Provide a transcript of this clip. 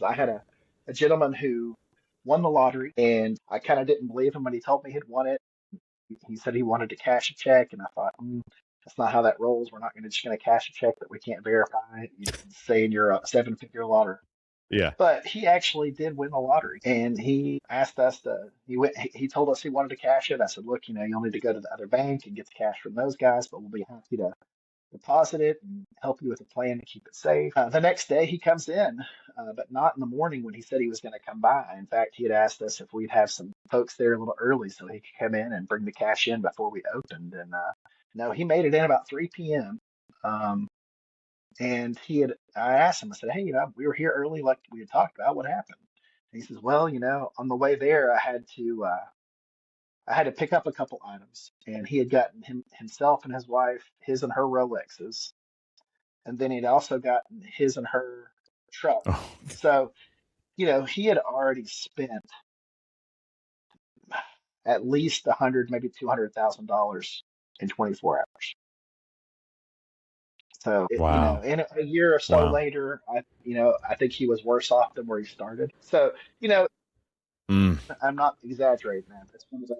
I had a gentleman who won the lottery, and I kind of didn't believe him when he told me he'd won it. He said he wanted to cash a check, and I thought, that's not how that rolls. We're not just going to cash a check that we can't verify, saying you're a seven-figure lottery. Yeah. But he actually did win the lottery, and he asked us to. He told us he wanted to cash it. I said, look, you'll need to go to the other bank and get the cash from those guys, but we'll be happy to deposit it and help you with a plan to keep it safe. The next day he comes in, but not in the morning when he said he was going to come by. In fact, he had asked us if we'd have some folks there a little early so he could come in and bring the cash in before we opened. And no, he made it in about 3 p.m. Um, and I asked him, I said, hey, we were here early like we had talked about. What happened? And he says, well, on the way there, I had to pick up a couple items, and he had gotten himself and his wife his and her Rolexes, and then he'd also gotten his and her truck. Oh, So, he had already spent at least 100, maybe $200,000 in 24 hours. So, wow. in a year or so Wow. later, I think he was worse off than where he started. So, Mm. I'm not exaggerating that. That's one of those.